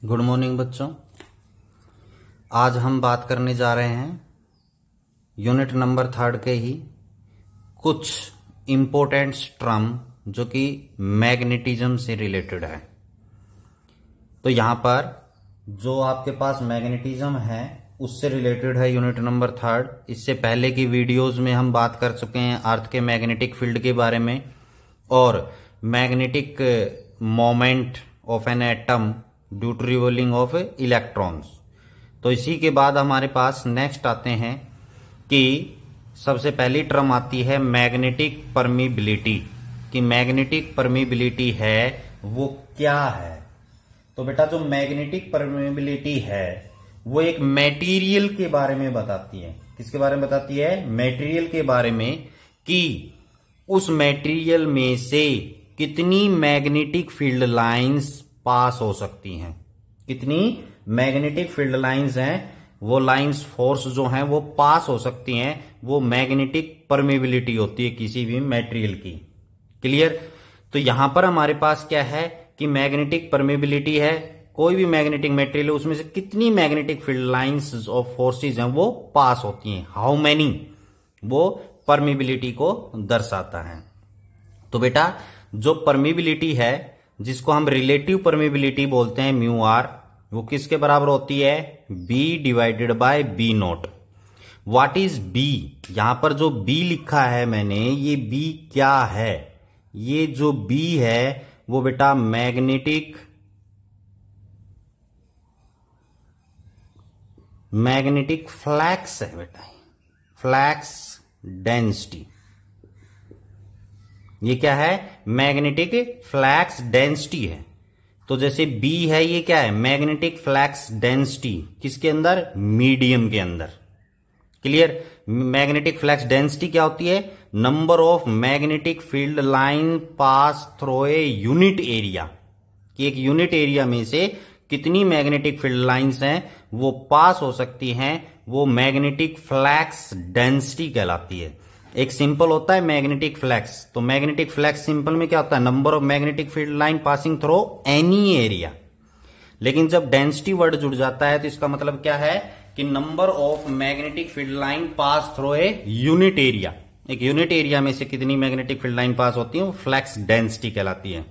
Good morning बच्चों। आज हम बात करने जा रहे हैं यूनिट नंबर 3 के ही कुछ इम्पोर्टेंट टर्म जो कि मैग्नेटिज्म से रिलेटेड है। तो यहां पर जो आपके पास मैग्नेटिज्म है उससे रिलेटेड है यूनिट नंबर 3। इससे पहले की वीडियोस में हम बात कर चुके हैं अर्थ के मैग्नेटिक फील्ड के बारे में और magnetic moment of an atom due to revolving of electrons. तो इसी के बाद हमारे पास नेक्स्ट आते हैं कि सबसे पहली टर्म आती है मैग्नेटिक परमिबिलिटी। कि मैग्नेटिक परमिबिलिटी है वो क्या है। तो बेटा जो मैग्नेटिक परमिबिलिटी है वो एक मटेरियल के बारे में बताती है। किसके बारे में बताती है? मटेरियल के बारे में कि उस मटेरियल में से कितनी मैग्नेटिक फील्ड लाइंस पास हो सकती हैं। कितनी मैग्नेटिक फील्ड लाइंस हैं, वो लाइंस फोर्स जो हैं वो पास हो सकती हैं। वो मैग्नेटिक परमिबिलिटी होती है किसी भी मटेरियल की। क्लियर? तो यहां पर हमारे पास क्या है कि मैग्नेटिक परमिबिलिटी है, कोई भी मैग्नेटिक मटेरियल उसमें से कितनी magnetic field lines of forces हैं वो पास होती हैं, हाउ मैनी, वो परमिबिलिटी को दर्शाता है। तो बेटा जो परमिबिलिटी है जिसको हम रिलेटिव परमिबिलिटी बोलते हैं म्यू आर, वो किसके बराबर होती है? B divided by B not. What is B? यहां पर जो बी लिखा है मैंने, ये बी क्या है? ये जो बी है वो बेटा मैग्नेटिक फ्लैक्स है बेटा, फ्लैक्स डेंसिटी। ये क्या है? मैग्नेटिक फ्लैक्स डेंसिटी है। तो जैसे बी है, ये क्या है? Magnetic flux density. किसके अंदर? मीडियम के अंदर। क्लियर? मैग्नेटिक फ्लैक्स डेंसिटी क्या होती है? Number of magnetic field line pass through a unit area. कि एक यूनिट एरिया में से कितनी मैग्नेटिक फील्ड लाइंस हैं वो पास हो सकती हैं, वो मैग्नेटिक फ्लैक्स डेंसिटी कहलाती है। एक सिंपल होता है मैग्नेटिक फ्लैक्स। तो मैग्नेटिक फ्लैक्स सिंपल में क्या होता है? Number of magnetic field line passing through any area. लेकिन जब डेंसिटी वर्ड जुड़ जाता है तो इसका मतलब क्या है कि number of magnetic field line pass through a unit area. एक यूनिट एरिया में से कितनी मैग्नेटिक फील्ड लाइन पास होती है वो फ्लैक्स डेंसिटी कहलाती है।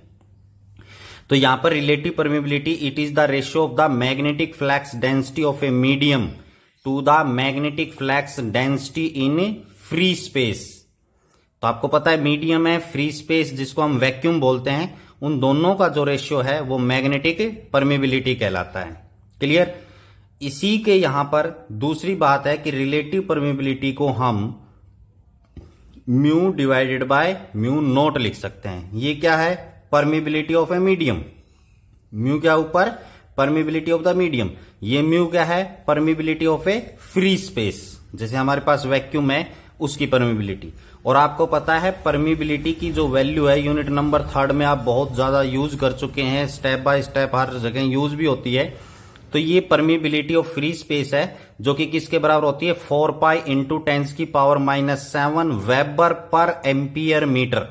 तो यहां पर relative permeability, it is the ratio of the magnetic flux density of a medium to the magnetic flux density in free space. तो आपको पता है मीडियम है, फ्री स्पेस जिसको हम वैक्यूम बोलते हैं, उन दोनों का जो रेशियो है वो मैग्नेटिक परमिबिलिटी कहलाता है। क्लियर? इसी के यहां पर दूसरी बात है कि रिलेटिव परमिबिलिटी को हम mu divided by mu naught लिख सकते हैं। ये क्या है? Permeability of a medium. Mu क्या ऊपर? Permeability of the medium. ये म्यू क्या है? Permeability of A free space. जैसे हमारे पास वैक्यूम है उसकी परमिबिलिटी। और आपको पता है परमिबिलिटी की जो वैल्यू है यूनिट नंबर 3 में आप बहुत ज्यादा यूज कर चुके हैं, स्टेप बाय स्टेप हर जगह यूज भी होती है। तो ये परमिबिलिटी ऑफ फ्री स्पेस है जो कि किसके बराबर होती है? 4 pi into 10⁻⁻7 weber per ampere metre.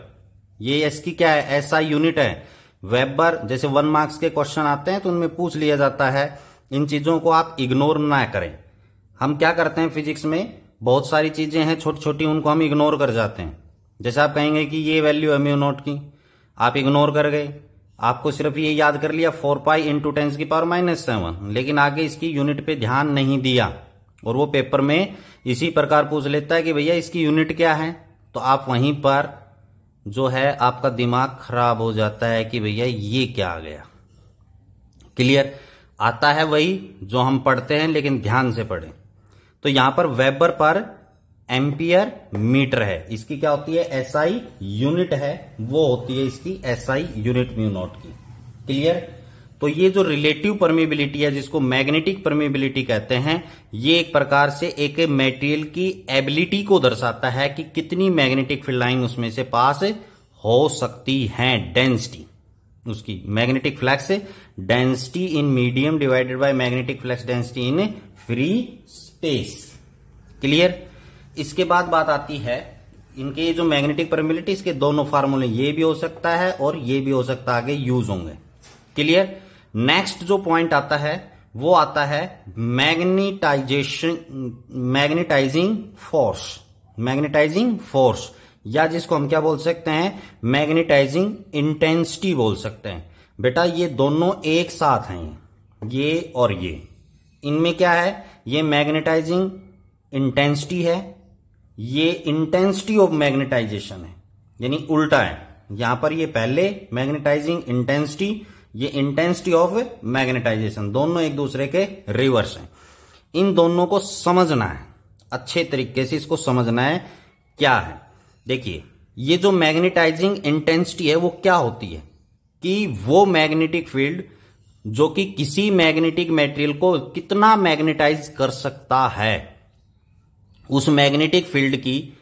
ये इसकी क्या है? ऐसा यूनिट है वेबर। जैसे 1 मार्क्स के क्वेश्चन आते हैं तो उनमें पूछ लिया जाता है, इन चीजों को आप इग्नोर ना करें। हम क्या करते हैं फिजिक्स में, बहुत सारी चीजें हैं छोटी छोटी, उनको हम इग्नोर कर जाते हैं। जैसे आप कहेंगे कि ये वैल्यू है म्यू नॉट की, आप इग्नोर कर गए, आपको सिर्फ ये याद कर लिया 4 पाई इंटू 10⁻⁻7, लेकिन आगे इसकी यूनिट पे ध्यान नहीं दिया और वो पेपर में इसी प्रकार पूछ लेता है कि भैया इसकी यूनिट क्या है। तो आप वहीं पर जो है आपका दिमाग खराब हो जाता है कि भैया ये क्या आ गया। क्लियर? आता है वही जो हम पढ़ते हैं लेकिन ध्यान से पढ़ें। तो यहां पर वेबर पर एम्पियर मीटर है, इसकी क्या होती है? एसआई यूनिट है, वो होती है इसकी एसआई यूनिट म्यू नॉट की। क्लियर? तो ये जो रिलेटिव परमिबिलिटी है जिसको मैग्नेटिक परमिबिलिटी कहते हैं, ये एक प्रकार से एक मटेरियल की एबिलिटी को दर्शाता है कि कितनी मैग्नेटिक फील्ड लाइन उसमें से पास हो सकती है। डेंसिटी उसकी magnetic flux density in medium divided by magnetic flux density in free space. Clear? इसके बाद बात आती है इनके जो मैग्नेटिक परमिबिलिटी, इसके दोनों फार्मूले, ये भी हो सकता है और ये भी हो सकता है आगे यूज होंगे। क्लियर? नेक्स्ट जो पॉइंट आता है वो आता है मैग्नेटाइजिंग फोर्स, या जिसको हम क्या बोल सकते हैं, मैग्नेटाइजिंग इंटेंसिटी बोल सकते हैं। बेटा ये दोनों एक साथ हैं, ये और ये, इनमें क्या है, ये मैग्नेटाइजिंग इंटेंसिटी है, ये इंटेंसिटी ऑफ मैग्नेटाइजेशन है, यानी उल्टा है। यहां पर ये पहले मैग्नेटाइजिंग इंटेंसिटी, ये इंटेंसिटी ऑफ मैग्नेटाइजेशन, दोनों एक दूसरे के रिवर्स हैं। इन दोनों को समझना है, अच्छे तरीके से इसको समझना है क्या है। देखिए ये जो मैग्नेटाइजिंग इंटेंसिटी है वो क्या होती है कि वो मैग्नेटिक फील्ड जो कि किसी मैग्नेटिक मटेरियल को कितना मैग्नेटाइज कर सकता है, उस मैग्नेटिक फील्ड की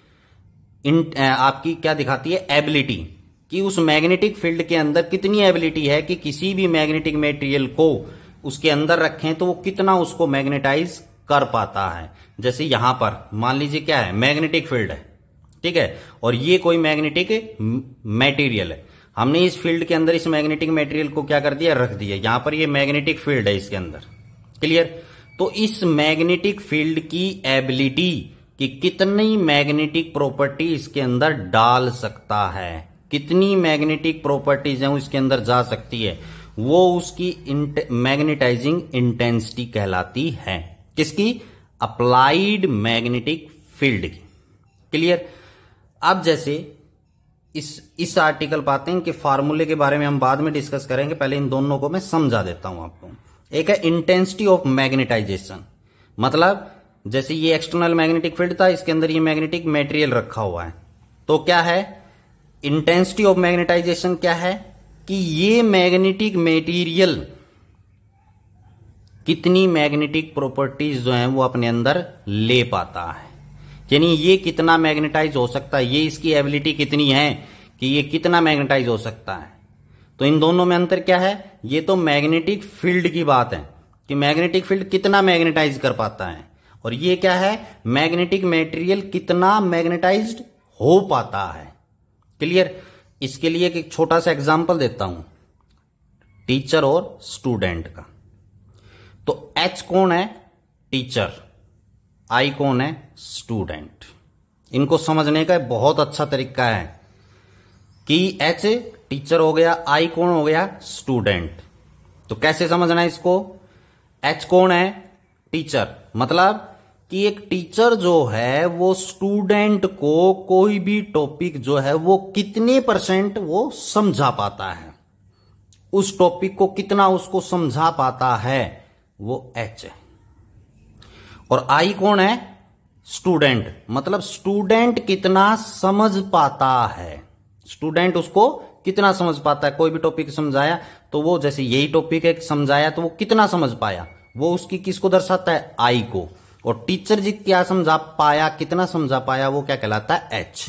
आपकी क्या दिखाती है, एबिलिटी, कि उस मैग्नेटिक फील्ड के अंदर कितनी एबिलिटी है कि किसी भी मैग्नेटिक मटेरियल को उसके अंदर रखें तो वो कितना उसको मैग्नेटाइज कर पाता है। जैसे यहां पर मान लीजिए क्या है, मैग्नेटिक फील्ड है, ठीक है, और ये कोई मैग्नेटिक मटेरियल है, हमने इस फील्ड के अंदर इस मैग्नेटिक मटेरियल को क्या कर दिया, रख दिया, यहां पर ये मैग्नेटिक फील्ड है इसके अंदर, क्लियर। तो इस मैग्नेटिक फील्ड की एबिलिटी कि कितनी मैग्नेटिक प्रॉपर्टी इसके अंदर डाल सकता है, कितनी मैग्नेटिक प्रॉपर्टीज हैं इसके अंदर जा सकती है, वो उसकी मैग्नेटाइजिंग इंटेंसिटी कहलाती है। किसकी, अप्लाइड मैग्नेटिक फील्ड की, क्लियर। अब जैसे इस आर्टिकल पाते हैं कि फार्मूले के बारे में हम बाद में डिस्कस करेंगे, पहले इन दोनों को मैं समझा देता हूं आपको। एक है इंटेंसिटी ऑफ मैग्नेटाइजेशन, मतलब जैसे ये एक्सटर्नल मैग्नेटिक फील्ड था, इसके अंदर ये मैग्नेटिक मटेरियल रखा हुआ है, तो क्या है इंटेंसिटी ऑफ मैग्नेटाइजेशन, क्या है कि ये मैग्नेटिक मटेरियल कितनी मैग्नेटिक प्रॉपर्टीज जो है वो अपने अंदर ले पाता है, यानी ये कितना मैग्नेटाइज हो सकता है, ये इसकी एबिलिटी कितनी है कि ये कितना मैग्नेटाइज हो सकता है। तो इन दोनों में अंतर क्या है, ये तो मैग्नेटिक फील्ड की बात है कि मैग्नेटिक फील्ड कितना मैग्नेटाइज कर पाता है, और ये क्या है, मैग्नेटिक मटेरियल कितना मैग्नेटाइज्ड हो पाता है, क्लियर। इसके लिए एक छोटा सा एग्जांपल देता हूं, टीचर और स्टूडेंट का। तो एच कौन है, टीचर, आई कौन है, स्टूडेंट। इनको समझने का बहुत अच्छा तरीका है कि एच टीचर हो गया, आई कौन हो गया, स्टूडेंट। तो कैसे समझना है इसको, एच कौन है, टीचर, मतलब कि एक टीचर जो है वो स्टूडेंट को कोई भी टॉपिक जो है वो कितने % वो समझा पाता है, उस टॉपिक को कितना उसको समझा पाता है, वो एच है। और आई कौन है, स्टूडेंट, मतलब स्टूडेंट कितना समझ पाता है, स्टूडेंट उसको कितना समझ पाता है। कोई भी टॉपिक समझाया तो वो, जैसे यही टॉपिक है समझाया तो वो कितना समझ पाया, वो उसकी किसको दर्शाता है, आई को। और टीचर जी क्या समझा पाया, कितना समझा पाया, वो क्या कहलाता है, एच।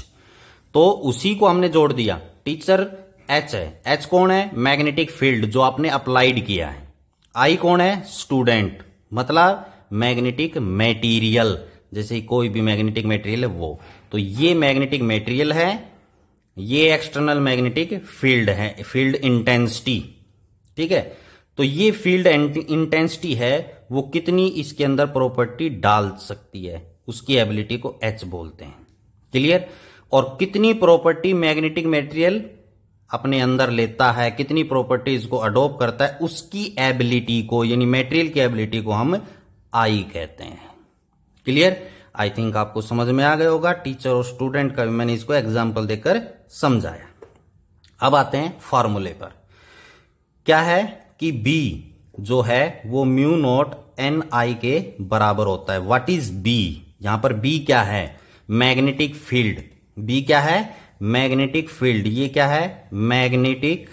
तो उसी को हमने जोड़ दिया, टीचर एच है, एच कौन है, मैग्नेटिक फील्ड जो आपने अप्लाइड किया है, आई कौन है, स्टूडेंट, मतलब मैग्नेटिक मटेरियल, जैसे कोई भी मैग्नेटिक मटेरियल है वो। तो ये मैग्नेटिक मटेरियल है, ये एक्सटर्नल मैग्नेटिक फील्ड है, फील्ड इंटेंसिटी, ठीक है। तो ये फील्ड इंटेंसिटी है वो कितनी इसके अंदर प्रॉपर्टी डाल सकती है, उसकी एबिलिटी को एच बोलते हैं, क्लियर। और कितनी प्रॉपर्टी मैग्नेटिक मटेरियल अपने अंदर लेता है, कितनी प्रॉपर्टीज को अडॉप्ट करता है, उसकी एबिलिटी को, यानी मटेरियल की एबिलिटी को हम आई कहते हैं, क्लियर। आई थिंक आपको समझ में आ गया होगा। टीचर और स्टूडेंट का भी मैंने इसको एग्जांपल देकर समझाया। अब आते हैं फॉर्मूले पर। क्या है कि बी जो है वो म्यू नॉट एन आई के बराबर होता है। व्हाट इज बी, यहां पर बी क्या है, मैग्नेटिक फील्ड। बी क्या है, मैग्नेटिक फील्ड। ये क्या है, मैग्नेटिक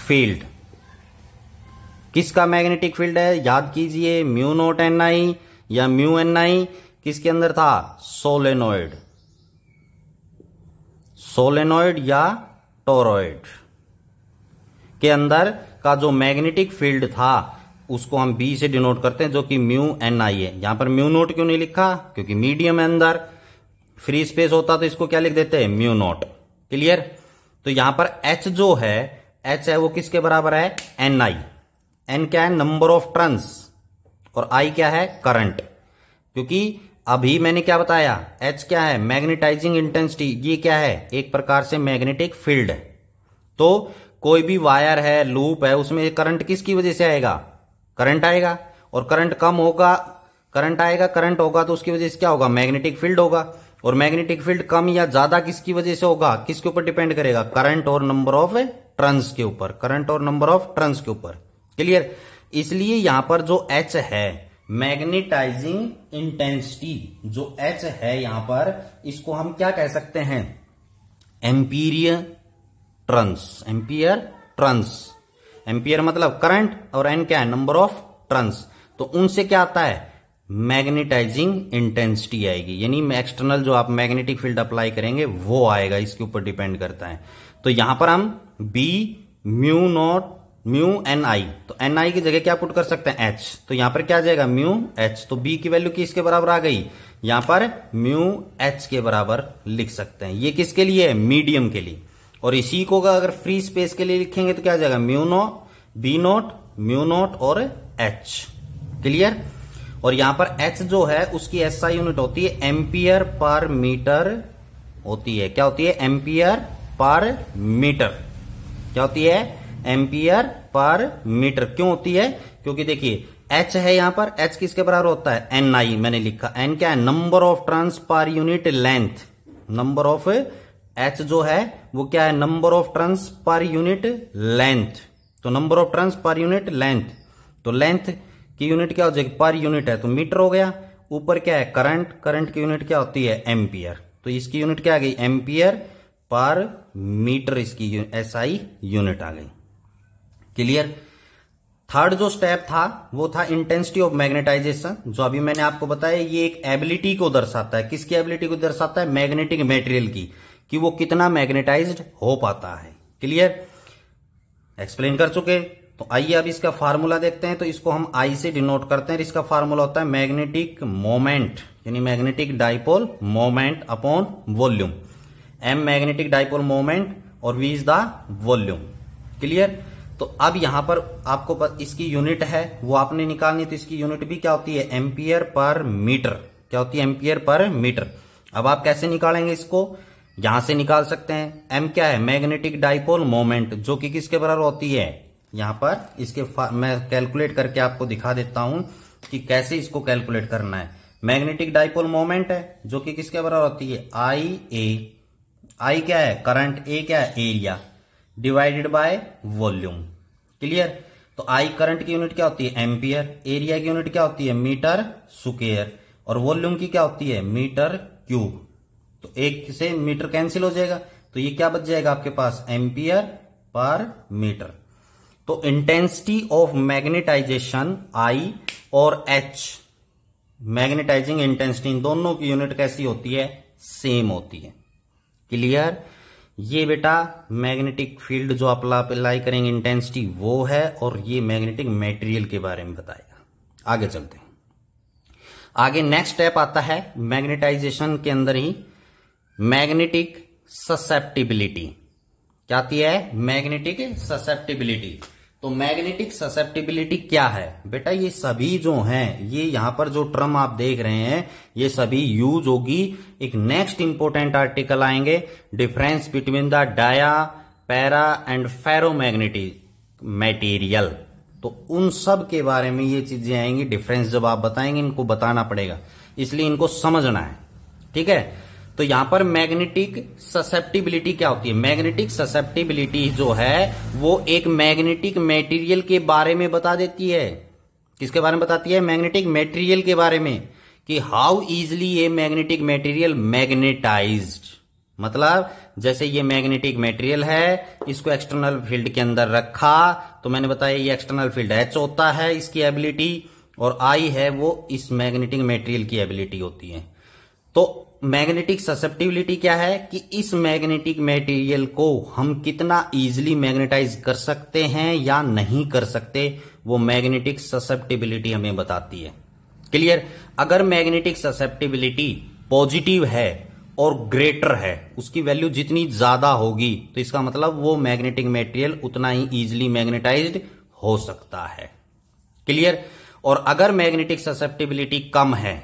फील्ड। किसका मैग्नेटिक फील्ड है, याद कीजिए, म्यू नॉट एन आई या म्यू एन आई किसके अंदर था, सोलेनोइड, सोलेनोइड या टोरॉइड के अंदर का जो मैग्नेटिक फील्ड था उसको हम बी से डिनोट करते हैं, जो कि म्यू एन आई है। यहां पर म्यू नॉट क्यों नहीं लिखा, क्योंकि मीडियम है अंदर, फ्री स्पेस होता तो इसको क्या लिख देते हैं, म्यू नॉट, क्लियर। तो यहां पर एच जो है एच है वो किसके बराबर है, एन आई। एन क्या है, नंबर ऑफ टर्न्स, और आई क्या है, करंट। क्योंकि अभी मैंने क्या बताया, एच क्या है, मैग्नेटाइजिंग इंटेंसिटी, ये क्या है, एक प्रकार से मैग्नेटिक फील्ड है। तो कोई भी वायर है, लूप है, उसमें करंट किसकी वजह से आएगा, करंट आएगा। और करंट कम होगा, करंट आएगा, करंट होगा तो उसकी वजह से क्या होगा, मैग्नेटिक फील्ड होगा। और मैग्नेटिक फील्ड कम या ज्यादा किसकी वजह से होगा, किसके ऊपर डिपेंड करेगा, करंट और नंबर ऑफ टर्न्स के ऊपर, करंट और नंबर ऑफ टर्न्स के ऊपर। क्लियर। इसलिए यहां पर जो एच है, मैग्नेटाइजिंग इंटेंसिटी जो एच है यहां पर, इसको हम क्या कह सकते हैं, ampere turns. Ampere turns, ampere मतलब करंट और एन क्या है, नंबर ऑफ टर्न्स। तो उनसे क्या आता है, मैग्नेटाइजिंग इंटेंसिटी आएगी, यानी एक्सटर्नल जो आप मैग्नेटिक फील्ड अप्लाई करेंगे वो आएगा, इसके ऊपर डिपेंड करता है। तो यहां पर हम b mu naught mu n i, तो एन आई की जगह क्या पुट कर सकते हैं, एच। तो यहां पर क्या आ जाएगा, म्यू एच। तो बी की वैल्यू किसके बराबर आ गई, यहां पर म्यू एच के बराबर लिख सकते हैं। ये किसके लिए है, मीडियम के लिए। और इसी को अगर फ्री स्पेस के लिए लिखेंगे तो क्या आ जाएगा, mu not be not mu naught और एच। क्लियर। और यहां पर एच जो है उसकी एसआई यूनिट होती है एम्पियर पर मीटर होती है। क्या होती है, एम्पियर पर मीटर। क्या होती है, एम्पियर पर मीटर। क्यों होती है, क्योंकि देखिए एच है यहां पर, एच किसके बराबर होता है, एन आई मैंने लिखा। एन क्या है, number of turns per unit length. Number of h जो है वो क्या है, number of turns per unit length. तो number of turns per unit length, तो लेंथ की यूनिट क्या हो जाएगी, पर यूनिट है तो मीटर हो गया। ऊपर क्या है, करंट, करंट की यूनिट क्या होती है, एम्पियर। तो इसकी यूनिट क्या आ गई, एम्पियर पर मीटर, इसकी एसआई यूनिट आ गई। क्लियर। थर्ड जो स्टेप था वो था इंटेंसिटी ऑफ मैग्नेटाइजेशन, जो अभी मैंने आपको बताया, ये एक एबिलिटी को दर्शाता है। किसकी एबिलिटी को दर्शाता है, मैग्नेटिक मटेरियल की, कि वो कितना मैग्नेटाइज्ड हो पाता है। क्लियर, एक्सप्लेन कर चुके। तो आइए अब इसका फार्मूला देखते हैं। तो इसको हम आई से डिनोट करते हैं। इसका फार्मूला होता है मैग्नेटिक मोमेंट, यानी magnetic dipole moment upon volume. M magnetic dipole moment और v is the volume. Clear. तो अब यहां पर आपको इसकी यूनिट है वो आपने निकालनी, तो इसकी यूनिट भी क्या होती है, एम्पियर पर मीटर। क्या होती है, एम्पियर पर मीटर। अब आप कैसे निकालेंगे इसको, यहां से निकाल सकते हैं। एम क्या है, मैग्नेटिक डाइपोल मोमेंट, जो कि किसके बराबर होती है, यहां पर इसके मैं कैलकुलेट करके आपको दिखा देता हूं कि कैसे इसको कैलकुलेट करना है। मैग्नेटिक डाइपोल मोमेंट है जो कि किसके बराबर होती है, आई ए। आई क्या है, करंट, ए क्या है, area, divided by volume. Clear. तो आई करंट की यूनिट क्या होती है, एम्पियर। एरिया की यूनिट क्या होती है, मीटर स्क्वायर। और वॉल्यूम की क्या होती है, मीटर क्यूब। तो एक से मीटर कैंसिल हो जाएगा, तो ये क्या बच जाएगा आपके पास, एम्पियर पर मीटर। तो इंटेंसिटी ऑफ मैग्नेटाइजेशन आई और एच, मैग्नेटाइजिंग इंटेंसिटी, इन दोनों की यूनिट कैसी होती है, सेम होती है। क्लियर। ये बेटा मैग्नेटिक फील्ड जो आप अप्लाई करेंगे इंटेंसिटी वो है, और ये मैग्नेटिक मटेरियल के बारे में बताएगा। आगे चलते हैं। आगे नेक्स्ट स्टेप आता है मैग्नेटाइजेशन के अंदर ही, मैग्नेटिक ससेप्टिबिलिटी। क्या आती है, मैग्नेटिक ससेप्टिबिलिटी। तो मैग्नेटिक ससेप्टिबिलिटी क्या है बेटा, ये सभी जो हैं, ये यहां पर जो टर्म आप देख रहे हैं ये सभी यूज होगी। एक नेक्स्ट इंपोर्टेंट आर्टिकल आएंगे, difference between the dia, para and ferromagnetic material. तो उन सब के बारे में ये चीजें आएंगी। डिफरेंस जब आप बताएंगे इनको बताना पड़ेगा, इसलिए इनको समझना है। ठीक है। तो यहां पर मैग्नेटिक ससेप्टिबिलिटी क्या होती है, मैग्नेटिक ससेप्टिबिलिटी जो है वो एक मैग्नेटिक मटेरियल के बारे में बता देती है। किसके बारे में बताती है, मैग्नेटिक मटेरियल के बारे में, कि हाउ इजिली ये मैग्नेटिक मटेरियल मैग्नेटाइज्ड। मतलब जैसे ये मैग्नेटिक मटेरियल है, इसको एक्सटर्नल फील्ड के अंदर रखा, तो मैंने बताया ये एक्सटर्नल फील्ड एच होता है इसकी एबिलिटी, और आई है वो इस मैग्नेटिक मटेरियल की एबिलिटी होती है। तो मैग्नेटिक ससेप्टिबिलिटी क्या है, कि इस मैग्नेटिक मटेरियल को हम कितना इजीली मैग्नेटाइज कर सकते हैं या नहीं कर सकते, वो मैग्नेटिक ससेप्टिबिलिटी हमें बताती है। क्लियर। अगर मैग्नेटिक ससेप्टिबिलिटी पॉजिटिव है और ग्रेटर है, उसकी वैल्यू जितनी ज्यादा होगी तो इसका मतलब वो मैग्नेटिक मटेरियल उतना ही इजीली मैग्नेटाइज्ड हो सकता है। क्लियर। और अगर मैग्नेटिक ससेप्टिबिलिटी कम है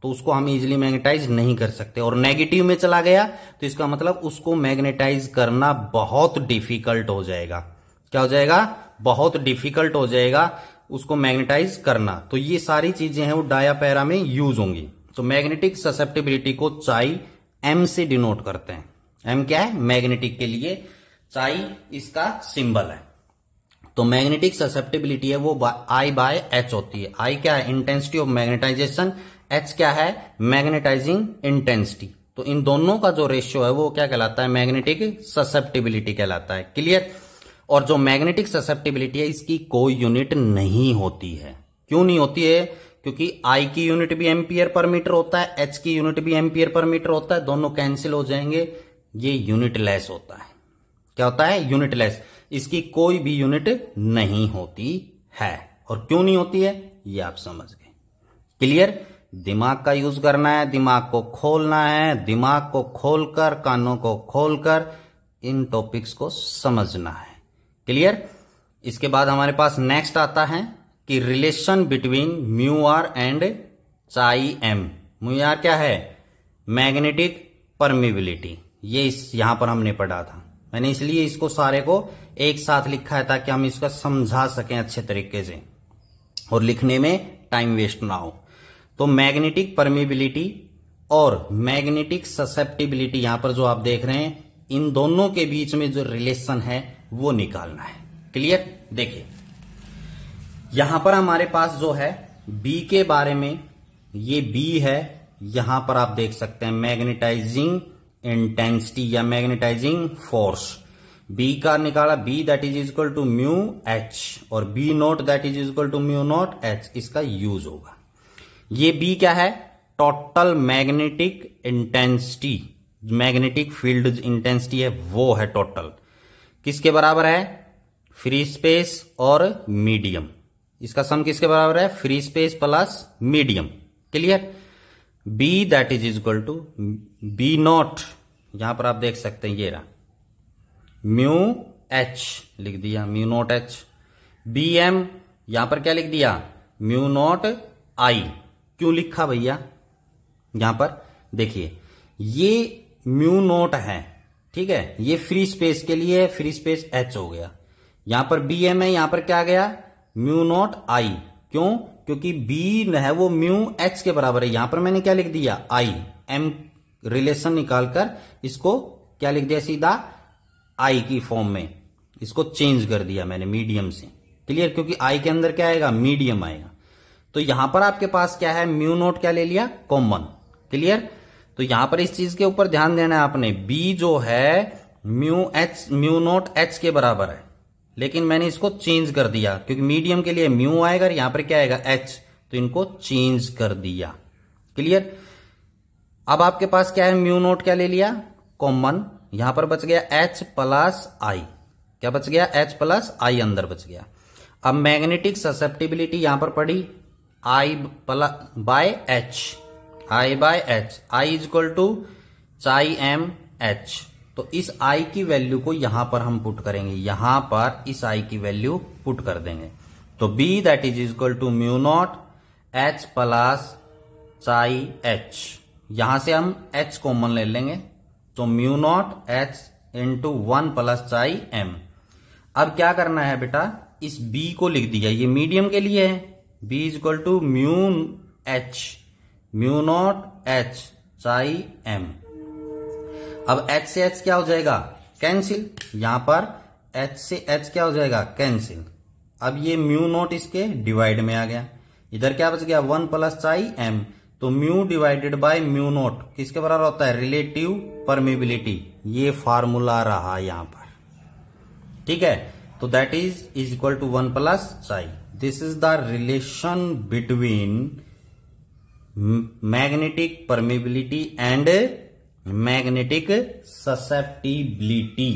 तो उसको हम इजीली मैग्नेटाइज नहीं कर सकते, और नेगेटिव में चला गया तो इसका मतलब उसको मैग्नेटाइज करना बहुत डिफिकल्ट हो जाएगा। क्या हो जाएगा? बहुत डिफिकल्ट हो जाएगा उसको मैग्नेटाइज करना। तो ये सारी चीजें हैं वो डायापैरा में यूज होंगी। तो मैग्नेटिक ससेप्टिबिलिटी को चाई एम से डिनोट करते हैं। एम क्या है? मैग्नेटिक के लिए चाई इसका सिंबल है। तो मैग्नेटिक ससेप्टिबिलिटी है वो आई बाय एच होती है। आई क्या है? Intensity of magnetization. एच क्या है? Magnetising intensity. तो इन दोनों का जो रेशियो है वो क्या कहलाता है? मैग्नेटिक ससेप्टिबिलिटी कहलाता है। क्लियर। और जो मैग्नेटिक ससेप्टिबिलिटी है इसकी कोई यूनिट नहीं होती है। क्यों नहीं होती है? क्योंकि आई की यूनिट भी एम्पियर पर मीटर होता है, एच की यूनिट भी एम्पियर पर मीटर होता है, दोनों कैंसिल हो जाएंगे। ये यूनिटलेस होता है। क्या होता है? यूनिटलेस। इसकी कोई भी यूनिट नहीं होती है। और क्यों नहीं होती है ये आप समझ गए। क्लियर। दिमाग का यूज करना है, दिमाग को खोलना है, दिमाग को खोलकर, कानों को खोलकर इन टॉपिक्स को समझना है। क्लियर। इसके बाद हमारे पास नेक्स्ट आता है कि relation between mu r and chi m. Mu r क्या है? Magnetic permeability. ये यहां पर हमने पढ़ा था। मैंने इसलिए इसको सारे को एक साथ लिखा है ताकि हम इसका समझा सकें अच्छे तरीके से और लिखने में टाइम वेस्ट ना हो। तो मैग्नेटिक परमिबिलिटी और मैग्नेटिक ससेप्टिबिलिटी यहां पर जो आप देख रहे हैं, इन दोनों के बीच में जो रिलेशन है वो निकालना है। क्लियर। देखिए यहां पर हमारे पास जो है बी के बारे में, ये बी है, यहां पर आप देख सकते हैं मैग्नेटाइजिंग इंटेंसिटी या मैग्नेटाइजिंग फोर्स। बी का निकाला, b that is equal to mu h, और b naught that is equal to mu not h, इसका यूज होगा। ये बी क्या है? Total magnetic intensity, magnetic field intensity है वो है टोटल। किसके बराबर है? फ्री स्पेस और मीडियम। इसका सम किसके बराबर है? Free space plus medium. Clear. B that is equal to b not, यहां पर आप देख सकते हैं ये रहा, म्यू एच लिख दिया, mu not H. B M यहां पर क्या लिख दिया? Mu not I. क्यों लिखा भैया? यहां पर देखिए ये म्यू नॉट है, ठीक है, ये फ्री स्पेस के लिए फ्री स्पेस एच हो गया। यहां पर बी एम है, यहां पर क्या गया? Mu not I. क्यों? क्योंकि बी है वो म्यू एच के बराबर है। यहां पर मैंने क्या लिख दिया? आई। एम रिलेशन निकालकर इसको क्या लिख दिया? सीधा आई की फॉर्म में इसको चेंज कर दिया मैंने मीडियम से। क्लियर। क्योंकि आई के अंदर क्या आएगा? मीडियम आएगा। तो यहां पर आपके पास क्या है? म्यू नॉट क्या ले लिया? कॉमन। क्लियर। तो यहां पर इस चीज के ऊपर ध्यान देना है आपने। बी जो है म्यू नॉट एच के बराबर है, लेकिन मैंने इसको चेंज कर दिया क्योंकि मीडियम के लिए म्यू आएगा, यहां पर क्या आएगा? एच, तो इनको चेंज कर दिया। क्लियर। अब आपके पास क्या है? म्यू नॉट क्या ले लिया? कॉमन। यहां पर बच गया एच प्लस आई। क्या बच गया? एच प्लस आई अंदर बच गया। अब मैग्नेटिक ससेप्टिबिलिटी यहां पर पड़ी i by h, i by h, i is equal to chi m h. तो इस आई की वैल्यू को यहां पर हम पुट करेंगे, यहां पर इस आई की वैल्यू पुट कर देंगे। तो B that is equal to mu not H plus chi H. यहां से हम एच कॉमन ले लेंगे, तो mu not H into 1 plus chi M. अब क्या करना है बेटा? इस बी को लिख दिया, ये मीडियम के लिए है, B is equal to mu H, mu not H chi M. अब एच से एच क्या हो जाएगा? कैंसिल। यहां पर एच से एच क्या हो जाएगा? कैंसिल। अब ये म्यू नॉट इसके डिवाइड में आ गया, इधर क्या बच गया? 1 प्लस चाई एम। तो mu divided by mu naught किसके बराबर होता है? Relative permeability. ये फार्मूला रहा यहां पर, ठीक है। तो that is equal to 1 plus chi. This is the relation between magnetic permeability and magnetic susceptibility.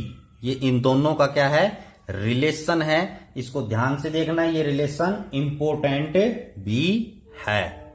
ये इन दोनों का क्या है? रिलेशन है। इसको ध्यान से देखना, ये रिलेशन इंपॉर्टेंट भी है।